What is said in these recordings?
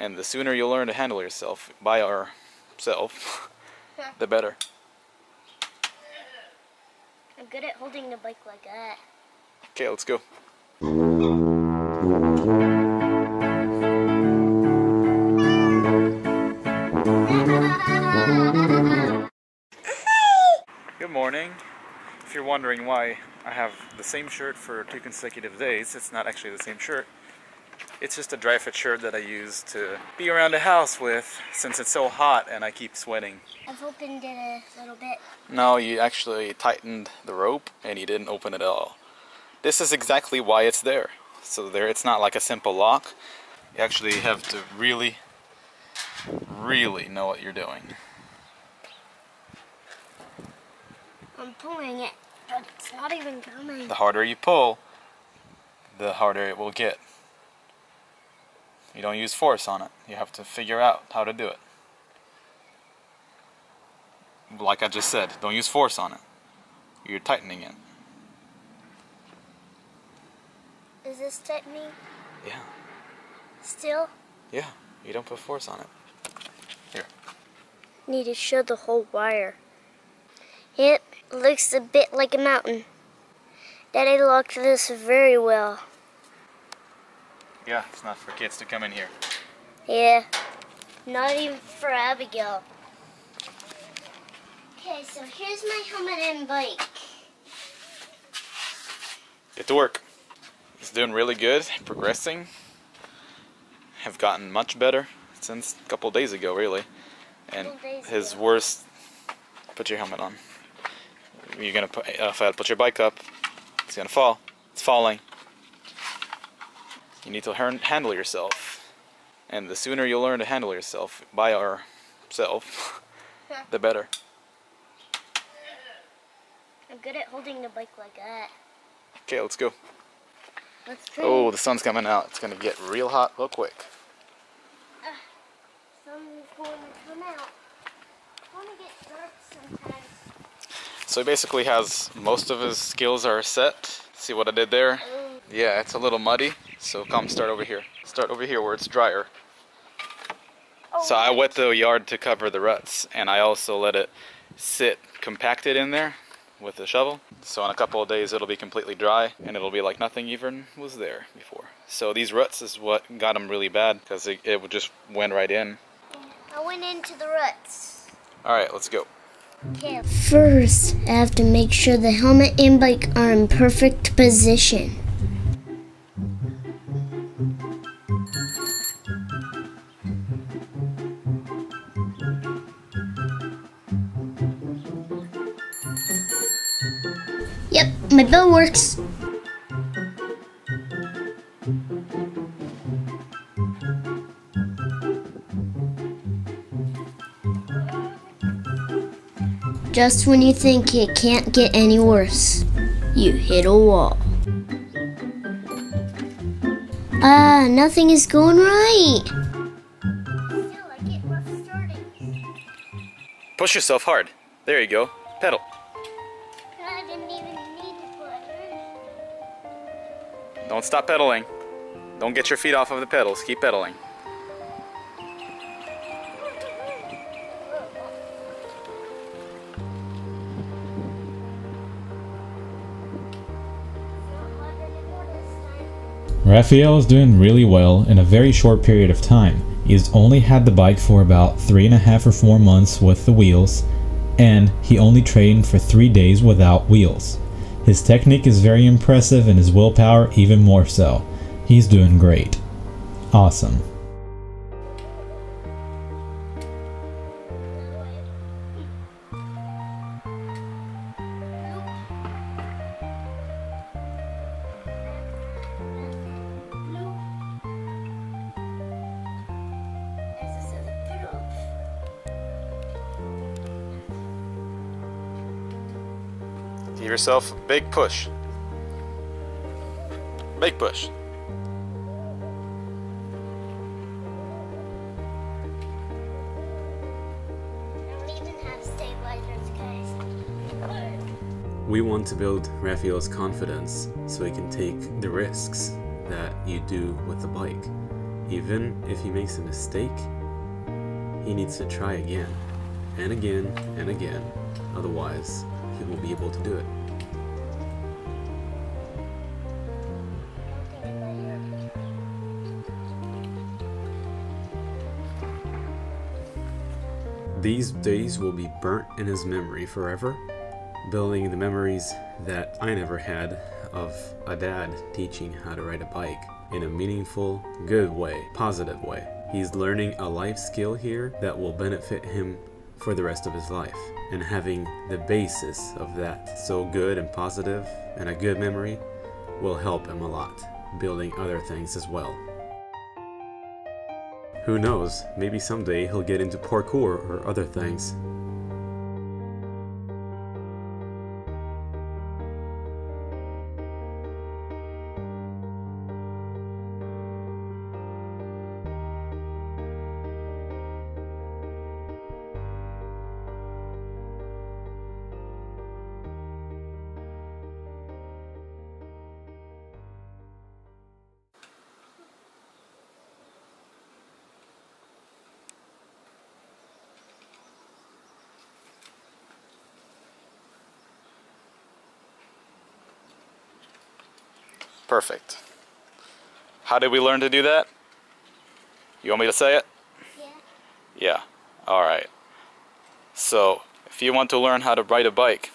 And the sooner you learn to handle yourself by yourself, the better. I'm good at holding the bike like that. Okay, let's go. Good morning. If you're wondering why I have the same shirt for 2 consecutive days, it's not actually the same shirt. It's just a dry fit shirt that I use to be around the house with since it's so hot and I keep sweating. I've opened it a little bit. No, you actually tightened the rope and you didn't open it at all. This is exactly why it's there. So it's not like a simple lock. You actually have to really know what you're doing. I'm pulling it, but it's not even coming. The harder you pull, the harder it will get. You don't use force on it. You have to figure out how to do it. Like I just said, don't use force on it. You're tightening it. Is this tightening? Yeah. Still? Yeah. You don't put force on it. Here. Need to show the whole wire. It looks a bit like a mountain. Daddy locked this very well. Yeah, it's not for kids to come in here. Yeah, not even for Abigail. Okay, so here's my helmet and bike. Get to work. It's doing really good, progressing. Have gotten much better since a couple days ago, really. And his worst. Put your helmet on. You're gonna put your bike up. It's gonna fall. It's falling. You need to handle yourself. And the sooner you learn to handle yourself by yourself, the better. I'm good at holding the bike like that. Okay, let's go. Let's try. Oh, the sun's coming out. It's gonna get real hot real quick. Sun's going to come out. I want to get dark sometimes. So he basically has most of his skills are set. See what I did there? Yeah, it's a little muddy, so come start over here. Start over here where it's drier. So I wet the yard to cover the ruts, and I also let it sit compacted in there with the shovel. So in a couple of days it'll be completely dry, and it'll be like nothing even was there before. So these ruts is what got them really bad, because it just went right in. I went into the ruts. Alright, let's go. Okay. First, I have to make sure the helmet and bike are in perfect position. Yep, my bell works. Just when you think it can't get any worse, you hit a wall. Nothing is going right. Still, I get rough starting. Push yourself hard. There you go. Pedal. I didn't even need to put. Don't stop pedaling. Don't get your feet off of the pedals. Keep pedaling. Rafael is doing really well in a very short period of time. He's only had the bike for about 3.5 or 4 months with the wheels, and he only trained for 3 days without wheels. His technique is very impressive and his willpower even more so. He's doing great. Awesome. Give yourself a big push. Big push. We want to build Rafael's confidence so he can take the risks that you do with the bike. Even if he makes a mistake, he needs to try again, and again, and again. Otherwise, he won't be able to do it. These days will be burnt in his memory forever, building the memories that I never had of a dad teaching how to ride a bike in a meaningful, good way, positive way. He's learning a life skill here that will benefit him for the rest of his life, and having the basis of that so good and positive and a good memory will help him a lot, building other things as well. Who knows, maybe someday he'll get into parkour or other things. Perfect. How did we learn to do that? You want me to say it? Yeah. Yeah. Alright. So, if you want to learn how to ride a bike,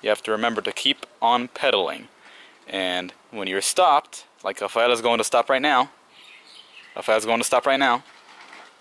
you have to remember to keep on pedaling. And when you're stopped, like Rafael is going to stop right now. Rafael's going to stop right now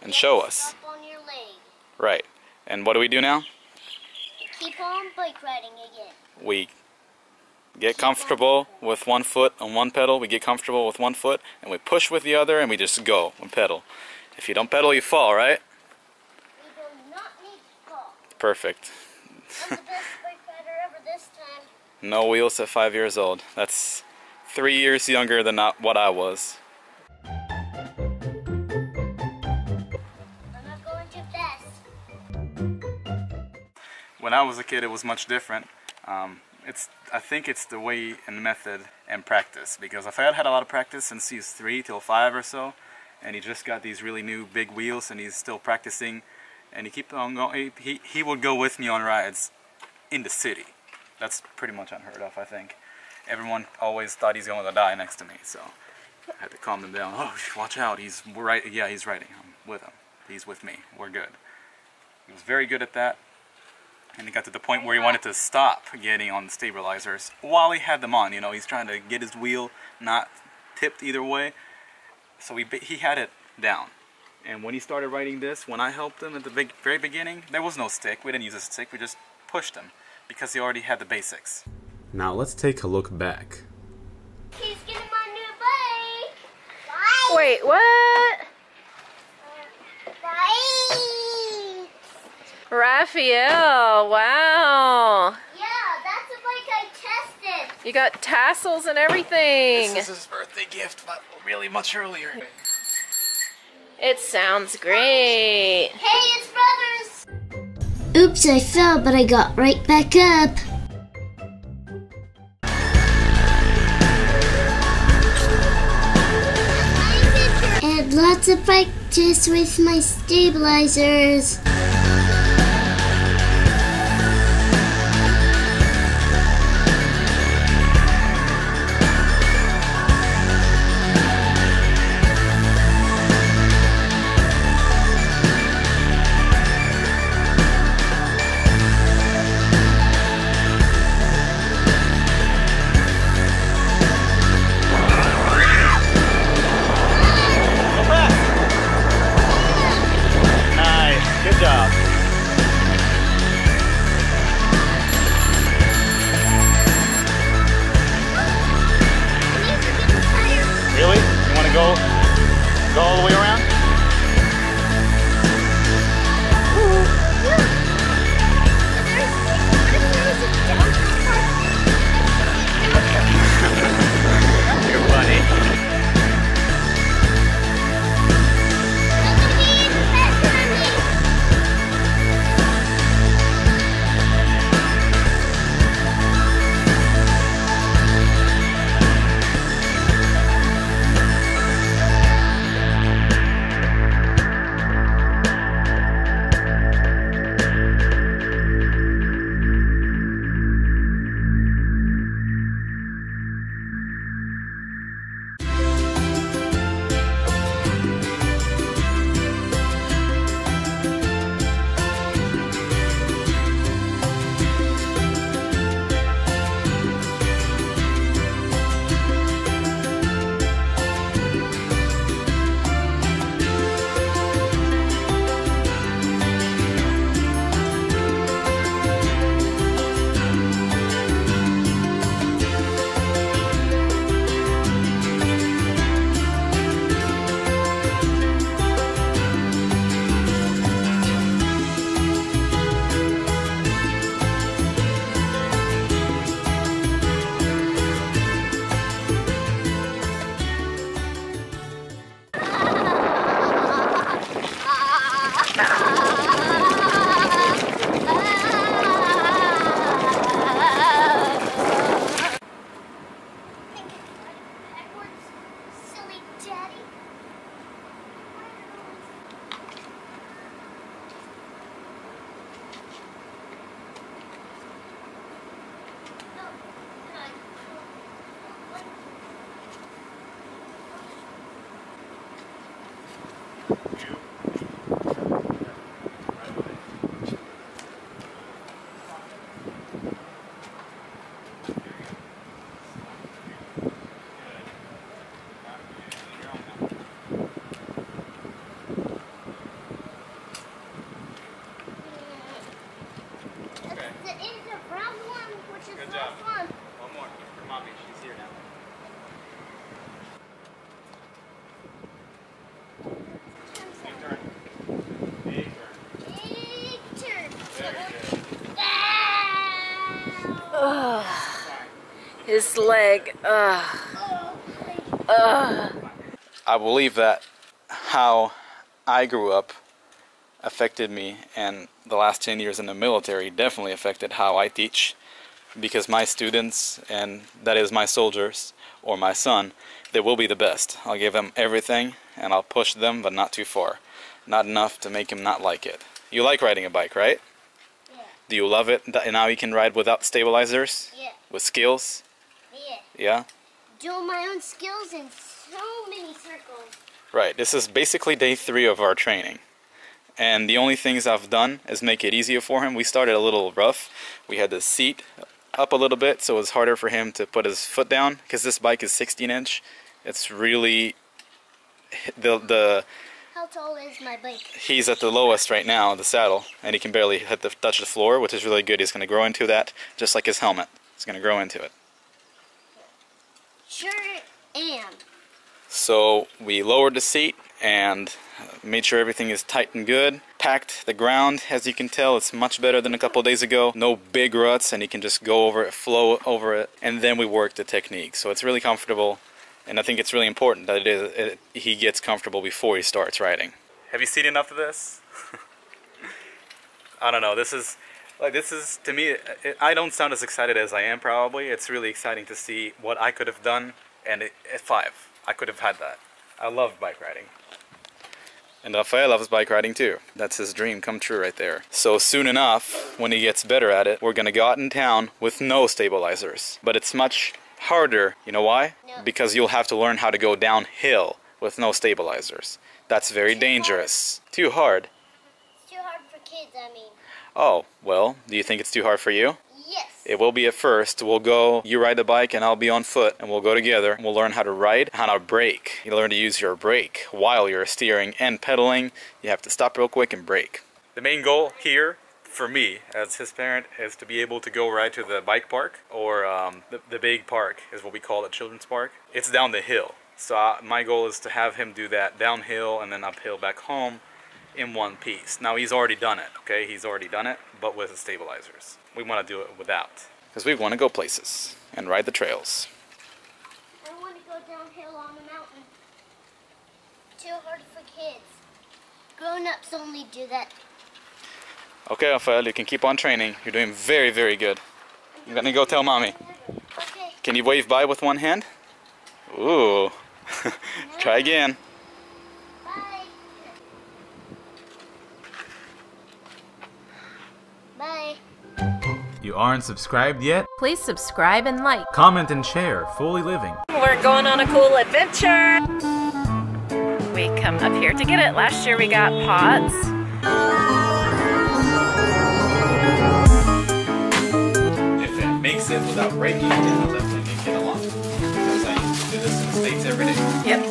and show us. Stop on your leg. Right. And what do we do now? Keep on bike riding again. We get comfortable with one foot on one pedal, we get comfortable with one foot, and we push with the other, and we just go and pedal. If you don't pedal, you fall, right? We do not need to fall. Perfect. I'm the best bike rider ever this time. No wheels at 5 years old. That's 3 years younger than what I was. I'm not going too fast. When I was a kid, it was much different. I think it's the way and method and practice, because Rafael had a lot of practice since he was 3 till 5 or so, and he just got these really new big wheels, and he's still practicing, and he kept on going. He would go with me on rides in the city. That's pretty much unheard of, I think. Everyone always thought he's going to die next to me, so I had to calm them down. Oh, watch out! He's right. Yeah, he's riding. I'm with him. He's with me. We're good. He was very good at that. And it got to the point where he wanted to stop getting on the stabilizers while he had them on. You know, he's trying to get his wheel not tipped either way. So he had it down. And when he started riding this, when I helped him at the very beginning, there was no stick. We didn't use a stick. We just pushed him because he already had the basics. Now let's take a look back. He's getting my new bike. Bye. Wait, what? Bye. Rafael, wow. Yeah, that's the bike I tested. You got tassels and everything. This is his birthday gift, but really much earlier. It sounds great. Hey, it's brothers. Oops, I fell, but I got right back up. I had lots of practice with my stabilizers. Good job. Silly daddy. Good job. One more for mommy. She's here now. Big turn. Big turn. Big turn. Very good. Ugh. His leg. Ugh. I believe that how I grew up affected me, and the last 10 years in the military definitely affected how I teach, because my students, and that is my soldiers or my son, they will be the best. I'll give them everything and I'll push them, but not too far. Not enough to make them not like it. You like riding a bike, right? Yeah. Do you love it? And now you can ride without stabilizers? Yeah. With skills? Yeah. Yeah? Doing my own skills in so many circles. Right. This is basically day 3 of our training. And the only things I've done is make it easier for him. We started a little rough. We had the seat up a little bit, so it was harder for him to put his foot down, because this bike is 16-inch. It's really How tall is my bike? he's at the lowest right now, the saddle, and he can barely touch the floor, which is really good. He's going to grow into that, just like his helmet. He's going to grow into it. Sure am. So we lowered the seat and made sure everything is tight and good. Packed the ground, as you can tell, it's much better than a couple days ago. No big ruts, and he can just go over it, flow over it, and then we work the technique. So it's really comfortable, and I think it's really important that he gets comfortable before he starts riding. Have you seen enough of this? I don't know. This is to me. I don't sound as excited as I am. Probably it's really exciting to see what I could have done, and at 5, I could have had that. I love bike riding. And Rafael loves bike riding too. That's his dream come true right there. So soon enough, when he gets better at it, we're gonna go out in town with no stabilizers. But it's much harder. You know why? No. Because you'll have to learn how to go downhill with no stabilizers. That's very dangerous. Too hard. It's too hard for kids, I mean. Oh, well, do you think it's too hard for you? Yes. It will be at first. We'll go, you ride the bike and I'll be on foot, and we'll go together. We'll learn how to ride, how to brake. You learn to use your brake while you're steering and pedaling. You have to stop real quick and brake. The main goal here, for me, as his parent, is to be able to go ride to the bike park, or the big park is what we call it, children's park. It's down the hill. So my goal is to have him do that downhill and then uphill back home in one piece. Now he's already done it, okay? He's already done it, but with the stabilizers. We want to do it without, because we want to go places and ride the trails. I want to go downhill on the mountain. Too hard for kids. Grown-ups only do that. Okay, Rafael, you can keep on training. You're doing very, very good. I'm gonna go tell mommy. Okay. Can you wave bye with one hand? Ooh. Try again. Bye. Bye. You aren't subscribed yet? Please subscribe and like. Comment and share. FoolyLiving. We're going on a cool adventure. We come up here to get it. Last year we got pots. If it makes it without breaking, then I'll definitely make it a lot. Because I used to do this in the States every day. Yep.